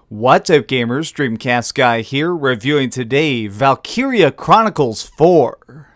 What's up gamers, DreamcastGuy here, reviewing today Valkyria Chronicles 4.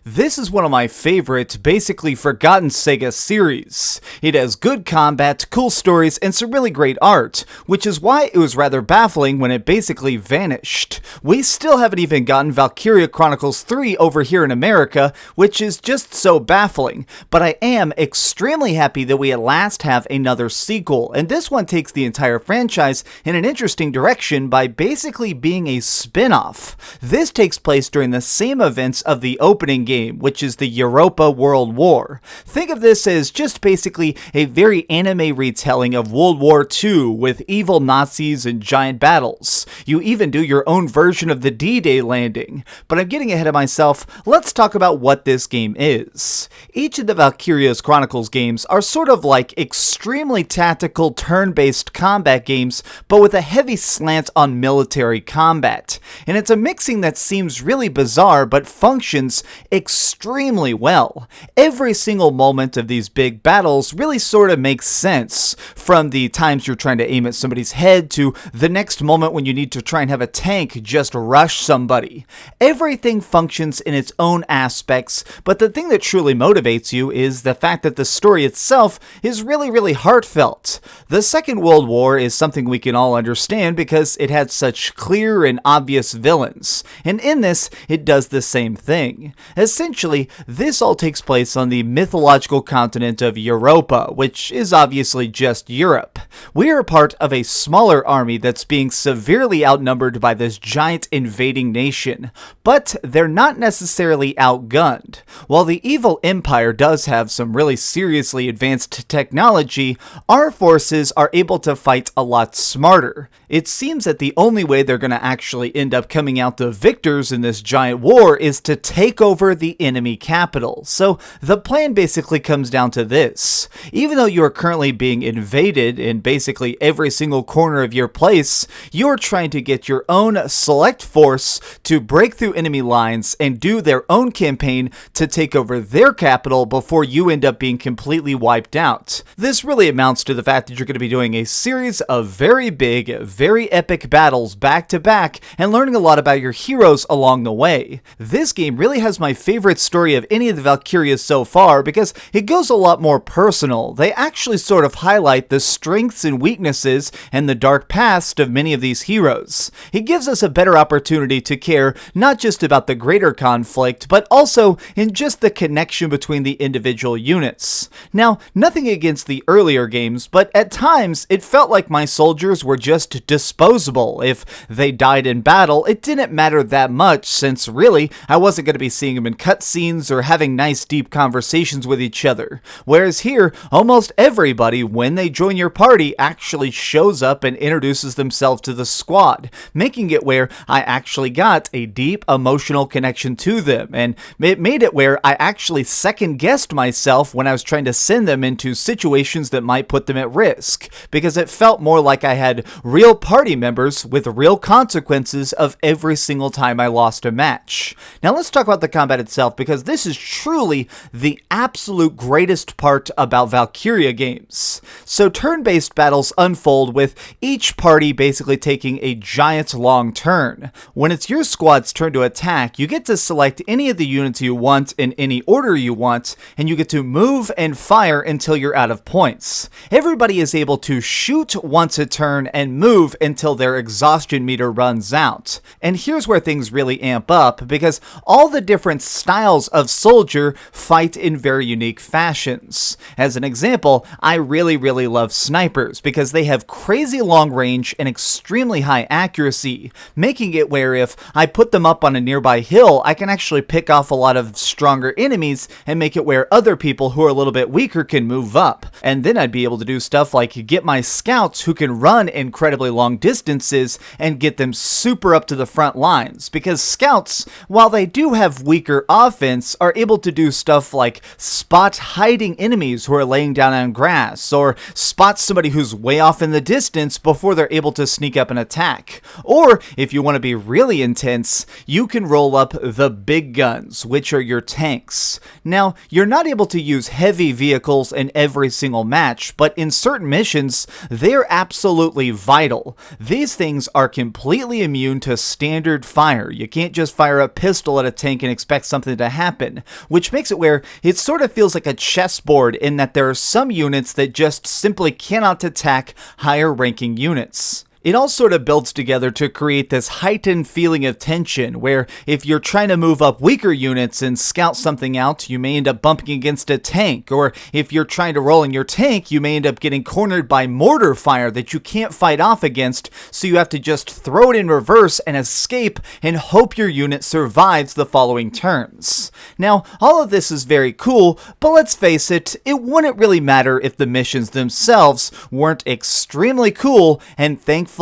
This is one of my favorite, basically forgotten Sega series. It has good combat, cool stories, and some really great art, which is why it was rather baffling when it basically vanished. We still haven't even gotten Valkyria Chronicles 3 over here in America, which is just so baffling, but I am extremely happy that we at last have another sequel, and this one takes the entire franchise in an interesting direction by basically being a spin-off. This takes place during the same events of the opening game, which is the Europa World War. Think of this as just basically a very anime retelling of World War II with evil Nazis and giant battles. You even do your own version of the D-Day landing. But I'm getting ahead of myself. Let's talk about what this game is. Each of the Valkyria Chronicles games are sort of like extremely tactical turn-based combat games, but with a heavy slant on military combat. And it's a mixing that seems really bizarre, but functions extremely well. Every single moment of these big battles really sort of makes sense, from the times you're trying to aim at somebody's head to the next moment when you need to try and have a tank just rush somebody. Everything functions in its own aspects, but the thing that truly motivates you is the fact that the story itself is really heartfelt. The Second World War is something we can all understand because it had such clear and obvious villains, and in this, it does the same thing. Essentially, this all takes place on the mythological continent of Europa, which is obviously just Europe. We are part of a smaller army that's being severely outnumbered by this giant invading nation, but they're not necessarily outgunned. While the evil empire does have some really seriously advanced technology, our forces are able to fight a lot smarter. It seems that the only way they're going to actually end up coming out the victors in this giant war is to take over the enemy capital. So the plan basically comes down to this. Even though you are currently being invaded in basically every single corner of your place, you're trying to get your own select force to break through enemy lines and do their own campaign to take over their capital before you end up being completely wiped out. This really amounts to the fact that you're going to be doing a series of very big, very epic battles back to back and learning a lot about your heroes along the way. This game really has my favorite story of any of the Valkyrias so far because it goes a lot more personal. They actually sort of highlight the strengths and weaknesses and the dark past of many of these heroes. It gives us a better opportunity to care not just about the greater conflict, but also in just the connection between the individual units. Now, nothing against the earlier games, but at times it felt like my soldiers were just disposable. If they died in battle, it didn't matter that much since really I wasn't going to be seeing them in cutscenes or having nice deep conversations with each other. Whereas here, almost everybody, when they join your party, actually shows up and introduces themselves to the squad, making it where I actually got a deep emotional connection to them, and it made it where I actually second-guessed myself when I was trying to send them into situations that might put them at risk, because it felt more like I had real party members with real consequences of every single time I lost a match. Now let's talk about the combat itself, because this is truly the absolute greatest part about Valkyria games. So turn-based battles unfold with each party basically taking a giant long turn. When it's your squad's turn to attack, you get to select any of the units you want in any order you want, and you get to move and fire until you're out of points. Everybody is able to shoot once a turn and move until their exhaustion meter runs out. And here's where things really amp up, because all the different styles of soldier fight in very unique fashions. As an example, I really love snipers because they have crazy long range and extremely high accuracy, making it where if I put them up on a nearby hill, I can actually pick off a lot of stronger enemies and make it where other people who are a little bit weaker can move up. And then I'd be able to do stuff like get my scouts who can run incredibly long distances and get them super up to the front lines, because scouts, while they do have weak weaker offense are able to do stuff like spot hiding enemies who are laying down on grass, or spot somebody who's way off in the distance before they're able to sneak up and attack. Or, if you want to be really intense, you can roll up the big guns, which are your tanks. Now, you're not able to use heavy vehicles in every single match, but in certain missions, they're absolutely vital. These things are completely immune to standard fire. You can't just fire a pistol at a tank and expect something to happen, which makes it where it sort of feels like a chessboard in that there are some units that just simply cannot attack higher ranking units. It all sort of builds together to create this heightened feeling of tension, where if you're trying to move up weaker units and scout something out, you may end up bumping against a tank, or if you're trying to roll in your tank, you may end up getting cornered by mortar fire that you can't fight off against, so you have to just throw it in reverse and escape and hope your unit survives the following turns. Now, all of this is very cool, but let's face it, it wouldn't really matter if the missions themselves weren't extremely cool, and thankfully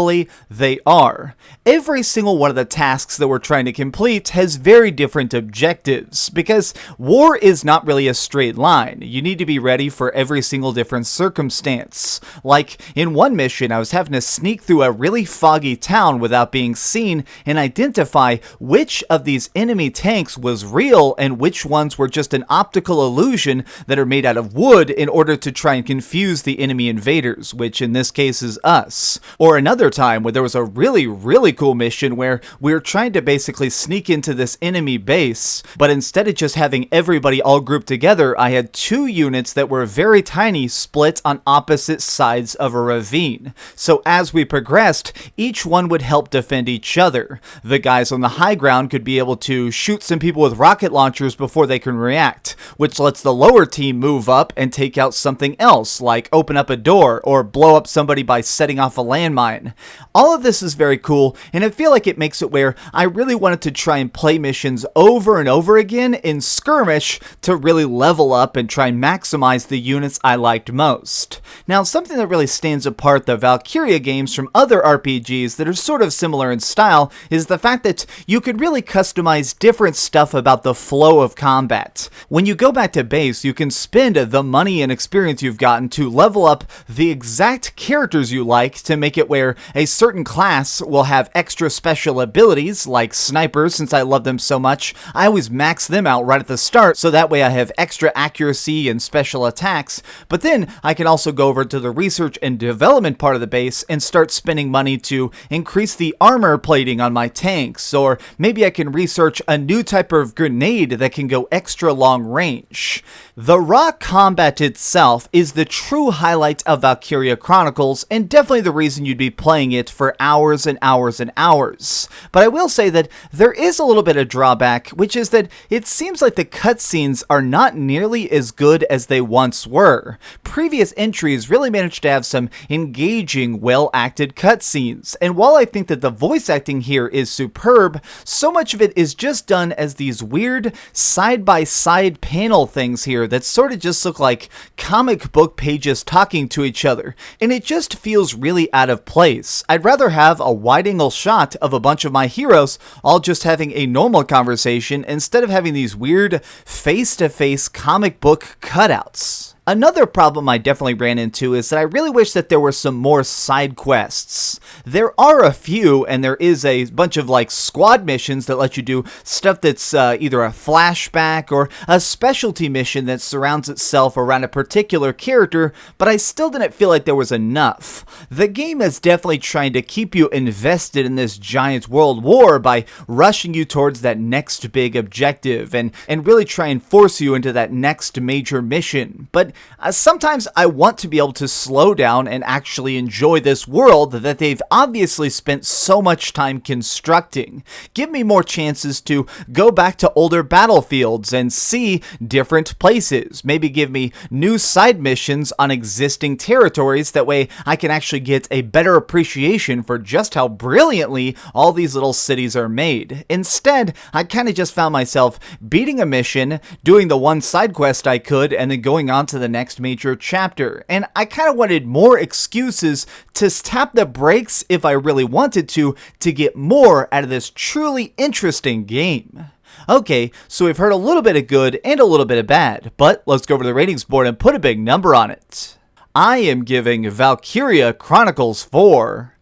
they are. Every single one of the tasks that we're trying to complete has very different objectives, because war is not really a straight line. You need to be ready for every single different circumstance. Like, in one mission, I was having to sneak through a really foggy town without being seen and identify which of these enemy tanks was real and which ones were just an optical illusion that are made out of wood in order to try and confuse the enemy invaders, which in this case is us. Or another time where there was a really cool mission where we were trying to basically sneak into this enemy base, but instead of just having everybody all grouped together, I had two units that were very tiny split on opposite sides of a ravine. So as we progressed, each one would help defend each other. The guys on the high ground could be able to shoot some people with rocket launchers before they can react, which lets the lower team move up and take out something else, like open up a door or blow up somebody by setting off a landmine. All of this is very cool, and I feel like it makes it where I really wanted to try and play missions over and over again in skirmish to really level up and try and maximize the units I liked most. Now, something that really stands apart the Valkyria games from other RPGs that are sort of similar in style is the fact that you could really customize different stuff about the flow of combat. When you go back to base, you can spend the money and experience you've gotten to level up the exact characters you like to make it where a certain class will have extra special abilities, like snipers. Since I love them so much, I always max them out right at the start, so that way I have extra accuracy and special attacks. But then I can also go over to the research and development part of the base and start spending money to increase the armor plating on my tanks, or maybe I can research a new type of grenade that can go extra long range. The raw combat itself is the true highlight of Valkyria Chronicles, and definitely the reason you'd be playing it for hours and hours and hours. But I will say that there is a little bit of drawback, which is that it seems like the cutscenes are not nearly as good as they once were. Previous entries really managed to have some engaging, well-acted cutscenes, and while I think that the voice acting here is superb, so much of it is just done as these weird side-by-side panel things here that sort of just look like comic book pages talking to each other, and it just feels really out of place. I'd rather have a wide-angle shot of a bunch of my heroes all just having a normal conversation instead of having these weird face-to-face comic book cutouts. Another problem I definitely ran into is that I really wish that there were some more side quests. There are a few, and there is a bunch of like squad missions that let you do stuff that's either a flashback or a specialty mission that surrounds itself around a particular character, but I still didn't feel like there was enough. The game is definitely trying to keep you invested in this giant world war by rushing you towards that next big objective and really try and force you into that next major mission. But sometimes I want to be able to slow down and actually enjoy this world that they've obviously spent so much time constructing. Give me more chances to go back to older battlefields and see different places. Maybe give me new side missions on existing territories. That way I can actually get a better appreciation for just how brilliantly all these little cities are made. Instead, I kind of just found myself beating a mission, doing the one side quest I could, and then going on to the next major chapter, and I kind of wanted more excuses to tap the brakes if I really wanted to get more out of this truly interesting game. Okay, so we've heard a little bit of good and a little bit of bad, but let's go over the ratings board and put a big number on it. I am giving Valkyria Chronicles 4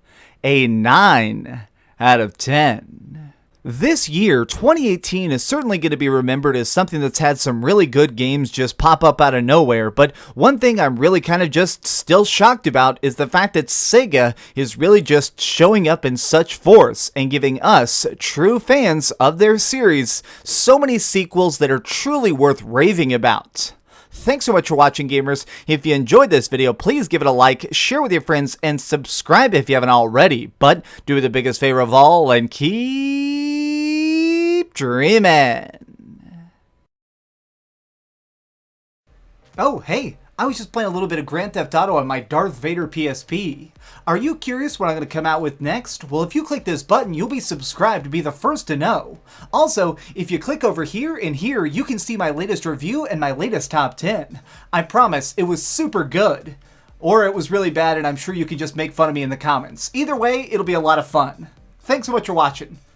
a 9 out of 10. This year, 2018, is certainly going to be remembered as something that's had some really good games just pop up out of nowhere, but one thing I'm really kind of just still shocked about is the fact that Sega is really just showing up in such force and giving us, true fans of their series, so many sequels that are truly worth raving about. Thanks so much for watching, gamers. If you enjoyed this video, please give it a like, share with your friends, and subscribe if you haven't already. But do me the biggest favor of all and keep dreaming. Oh, hey, I was just playing a little bit of Grand Theft Auto on my Darth Vader PSP. Are you curious what I'm going to come out with next? Well, if you click this button, you'll be subscribed to be the first to know. Also, if you click over here and here, you can see my latest review and my latest top 10. I promise, it was super good. Or it was really bad and I'm sure you can just make fun of me in the comments. Either way, it'll be a lot of fun. Thanks so much for watching.